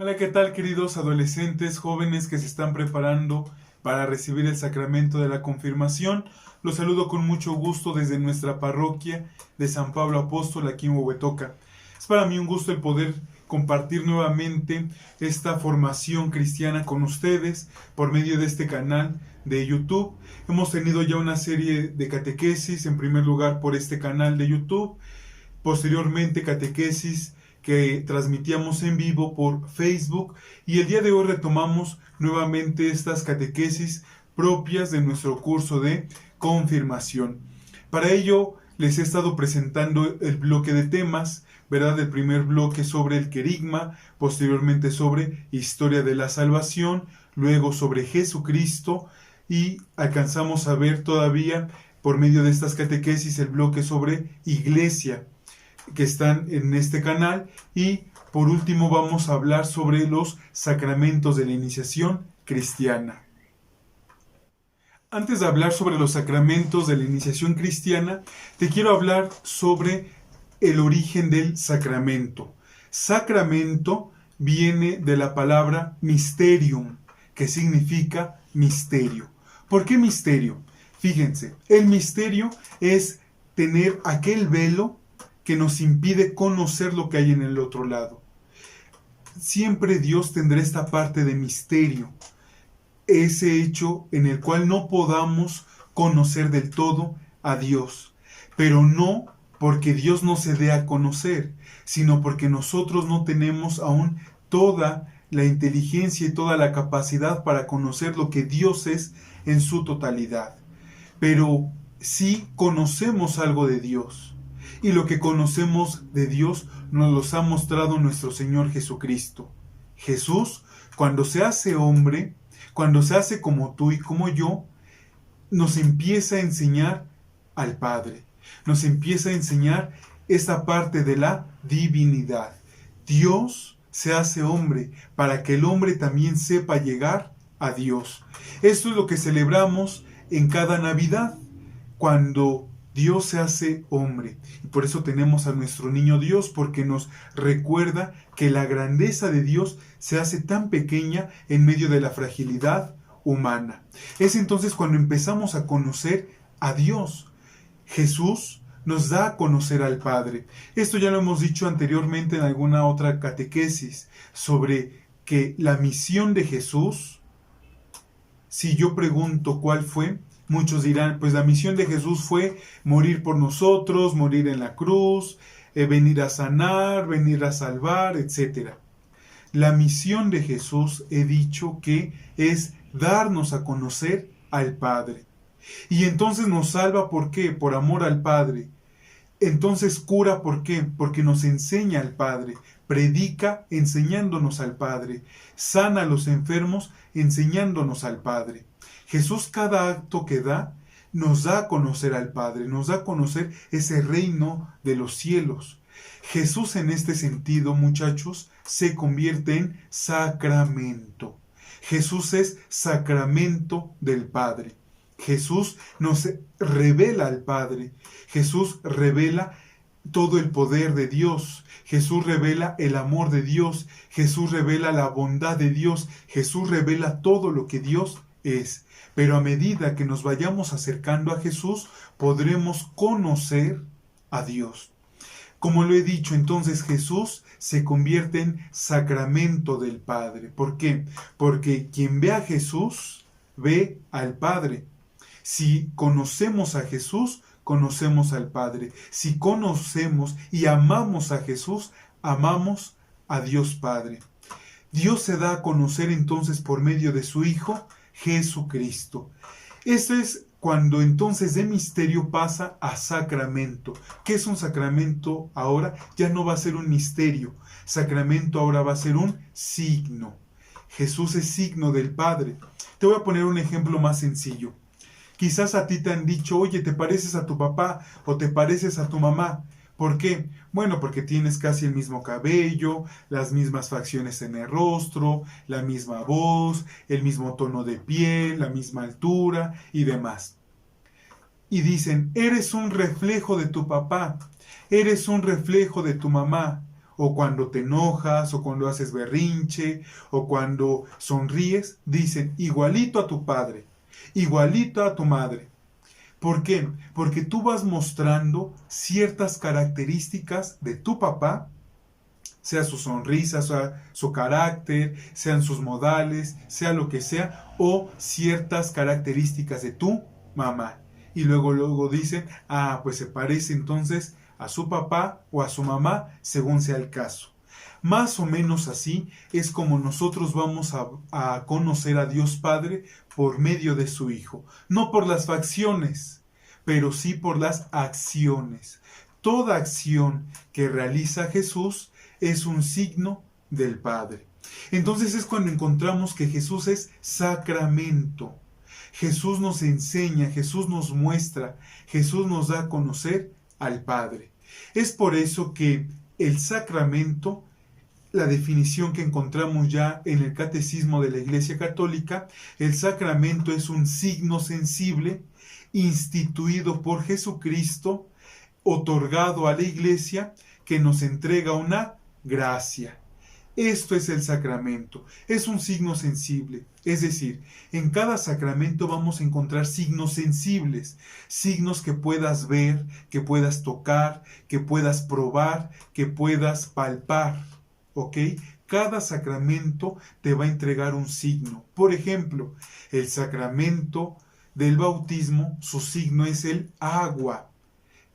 Hola, ¿qué tal, queridos adolescentes, jóvenes que se están preparando para recibir el sacramento de la confirmación? Los saludo con mucho gusto desde nuestra parroquia de San Pablo Apóstol aquí en Huehuetoca. Es para mí un gusto el poder compartir nuevamente esta formación cristiana con ustedes por medio de este canal de YouTube. Hemos tenido ya una serie de catequesis, en primer lugar por este canal de YouTube, posteriormente catequesis que transmitíamos en vivo por Facebook, y el día de hoy retomamos nuevamente estas catequesis propias de nuestro curso de confirmación. Para ello les he estado presentando el bloque de temas, ¿verdad? El primer bloque sobre el querigma, posteriormente sobre historia de la salvación, luego sobre Jesucristo, y alcanzamos a ver todavía por medio de estas catequesis el bloque sobre iglesia, que están en este canal, y por último vamos a hablar sobre los sacramentos de la iniciación cristiana. Antes de hablar sobre los sacramentos de la iniciación cristiana, te quiero hablar sobre el origen del sacramento. Sacramento viene de la palabra mysterium, que significa misterio. ¿Por qué misterio? Fíjense, el misterio es tener aquel velo que nos impide conocer lo que hay en el otro lado. Siempre Dios tendrá esta parte de misterio, ese hecho en el cual no podamos conocer del todo a Dios, pero no porque Dios no se dé a conocer, sino porque nosotros no tenemos aún toda la inteligencia y toda la capacidad para conocer lo que Dios es en su totalidad. Pero sí conocemos algo de Dios. Y lo que conocemos de Dios nos los ha mostrado nuestro Señor Jesucristo. Jesús, cuando se hace hombre, cuando se hace como tú y como yo, nos empieza a enseñar al Padre. Nos empieza a enseñar esta parte de la divinidad. Dios se hace hombre para que el hombre también sepa llegar a Dios. Esto es lo que celebramos en cada Navidad, cuando Dios se hace hombre, y por eso tenemos a nuestro niño Dios, porque nos recuerda que la grandeza de Dios se hace tan pequeña en medio de la fragilidad humana. Es entonces cuando empezamos a conocer a Dios. Jesús nos da a conocer al Padre. Esto ya lo hemos dicho anteriormente en alguna otra catequesis, sobre que la misión de Jesús, si yo pregunto cuál fue, muchos dirán, pues la misión de Jesús fue morir por nosotros, morir en la cruz, venir a sanar, venir a salvar, etc. La misión de Jesús, he dicho que es darnos a conocer al Padre. Y entonces nos salva, ¿por qué? Por amor al Padre. Entonces cura, ¿por qué? Porque nos enseña al Padre. Predica enseñándonos al Padre. Sana a los enfermos enseñándonos al Padre. Jesús, cada acto que da, nos da a conocer al Padre, nos da a conocer ese reino de los cielos. Jesús, en este sentido, muchachos, se convierte en sacramento. Jesús es sacramento del Padre. Jesús nos revela al Padre. Jesús revela todo el poder de Dios. Jesús revela el amor de Dios. Jesús revela la bondad de Dios. Jesús revela todo lo que Dios es. Pero a medida que nos vayamos acercando a Jesús, podremos conocer a Dios. Como lo he dicho, entonces Jesús se convierte en sacramento del Padre. ¿Por qué? Porque quien ve a Jesús, ve al Padre. Si conocemos a Jesús, conocemos al Padre. Si conocemos y amamos a Jesús, amamos a Dios Padre. Dios se da a conocer entonces por medio de su Hijo, Jesucristo. Esto es cuando entonces de misterio pasa a sacramento. ¿Qué es un sacramento ahora? Ya no va a ser un misterio. Sacramento ahora va a ser un signo. Jesús es signo del Padre. Te voy a poner un ejemplo más sencillo. Quizás a ti te han dicho, oye, ¿te pareces a tu papá o te pareces a tu mamá? ¿Por qué? Bueno, porque tienes casi el mismo cabello, las mismas facciones en el rostro, la misma voz, el mismo tono de piel, la misma altura y demás. Y dicen, eres un reflejo de tu papá, eres un reflejo de tu mamá. o cuando te enojas, o cuando haces berrinche, o cuando sonríes, dicen igualito a tu padre, igualito a tu madre. ¿Por qué? Porque tú vas mostrando ciertas características de tu papá, sea su sonrisa, sea su carácter, sean sus modales, sea lo que sea, o ciertas características de tu mamá. Y luego dicen, pues se parece entonces a su papá o a su mamá, según sea el caso. Más o menos así es como nosotros vamos a conocer a Dios Padre por medio de su Hijo. No por las facciones, pero sí por las acciones. Toda acción que realiza Jesús es un signo del Padre. Entonces es cuando encontramos que Jesús es sacramento. Jesús nos enseña, Jesús nos muestra, Jesús nos da a conocer al Padre. Es por eso que el sacramento, la definición que encontramos ya en el Catecismo de la Iglesia Católica, el sacramento es un signo sensible instituido por Jesucristo, otorgado a la Iglesia, que nos entrega una gracia. Esto es el sacramento, es un signo sensible, es decir, en cada sacramento vamos a encontrar signos sensibles, signos que puedas ver, que puedas tocar, que puedas probar, que puedas palpar, ¿ok? Cada sacramento te va a entregar un signo. Por ejemplo, el sacramento del bautismo, su signo es el agua.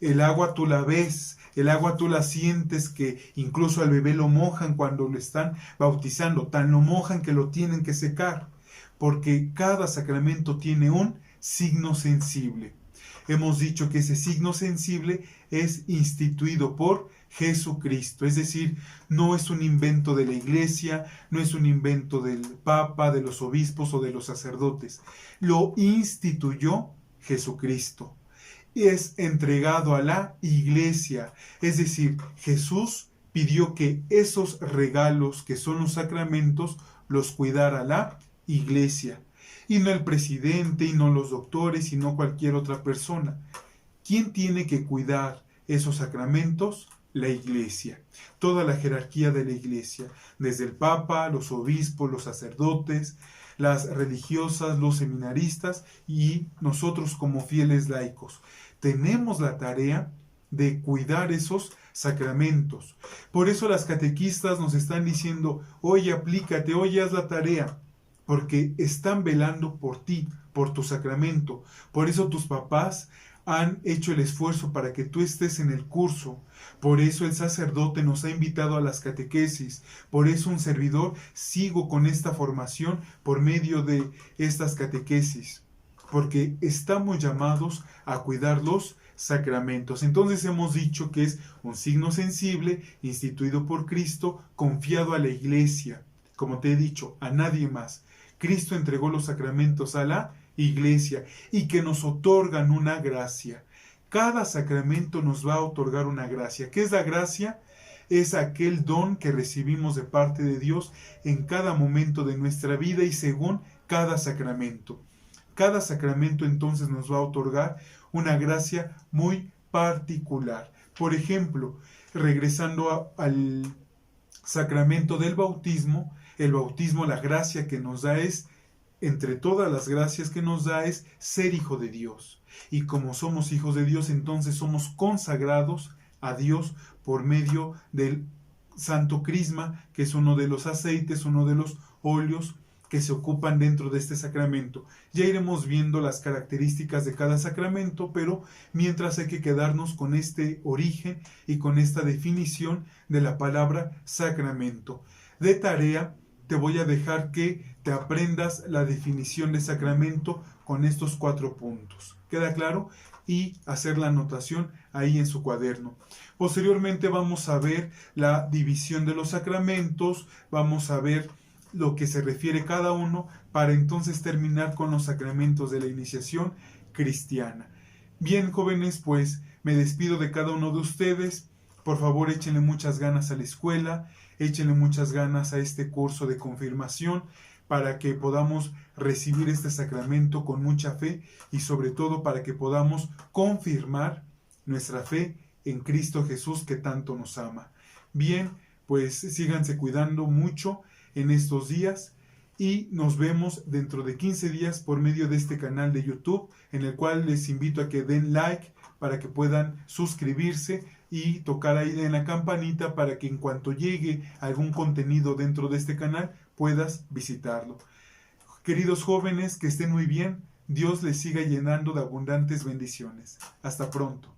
El agua tú la ves, el agua tú la sientes, que incluso al bebé lo mojan cuando lo están bautizando, tan lo mojan que lo tienen que secar, porque cada sacramento tiene un signo sensible. Hemos dicho que ese signo sensible es instituido por Jesucristo, es decir, no es un invento de la Iglesia, no es un invento del Papa, de los obispos o de los sacerdotes, lo instituyó Jesucristo. Es entregado a la Iglesia, es decir, Jesús pidió que esos regalos que son los sacramentos los cuidara la Iglesia, y no el presidente, y no los doctores, y no cualquier otra persona. ¿Quién tiene que cuidar esos sacramentos? La Iglesia, toda la jerarquía de la Iglesia, desde el Papa, los obispos, los sacerdotes, las religiosas, los seminaristas y nosotros como fieles laicos. Tenemos la tarea de cuidar esos sacramentos. Por eso las catequistas nos están diciendo, oye, aplícate, oye, haz la tarea, porque están velando por ti, por tu sacramento. Por eso tus papás han hecho el esfuerzo para que tú estés en el curso. Por eso el sacerdote nos ha invitado a las catequesis. Por eso un servidor sigo con esta formación por medio de estas catequesis. Porque estamos llamados a cuidar los sacramentos. Entonces hemos dicho que es un signo sensible instituido por Cristo, confiado a la Iglesia. Como te he dicho, a nadie más. Cristo entregó los sacramentos a la Iglesia y que nos otorgan una gracia. Cada sacramento nos va a otorgar una gracia. ¿Qué es la gracia? Es aquel don que recibimos de parte de Dios en cada momento de nuestra vida y según cada sacramento. Cada sacramento entonces nos va a otorgar una gracia muy particular. Por ejemplo, regresando al sacramento del bautismo, el bautismo, la gracia que nos da es, entre todas las gracias que nos da, es ser hijo de Dios. Y como somos hijos de Dios, entonces somos consagrados a Dios por medio del Santo Crisma, que es uno de los aceites, uno de los óleos que se ocupan dentro de este sacramento. Ya iremos viendo las características de cada sacramento, pero mientras hay que quedarnos con este origen y con esta definición de la palabra sacramento. De tarea, te voy a dejar que te aprendas la definición de sacramento con estos 4 puntos. ¿Queda claro? Y hacer la anotación ahí en su cuaderno. Posteriormente vamos a ver la división de los sacramentos, vamos a ver lo que se refiere cada uno, para entonces terminar con los sacramentos de la iniciación cristiana. Bien, jóvenes, pues me despido de cada uno de ustedes. Por favor, échenle muchas ganas a la escuela, échenle muchas ganas a este curso de confirmación, para que podamos recibir este sacramento con mucha fe y sobre todo para que podamos confirmar nuestra fe en Cristo Jesús, que tanto nos ama. Bien, pues síganse cuidando mucho en estos días y nos vemos dentro de 15 días por medio de este canal de YouTube, en el cual les invito a que den like para que puedan suscribirse y tocar ahí en la campanita para que en cuanto llegue algún contenido dentro de este canal puedas visitarlo. Queridos jóvenes, que estén muy bien. Dios les siga llenando de abundantes bendiciones. Hasta pronto.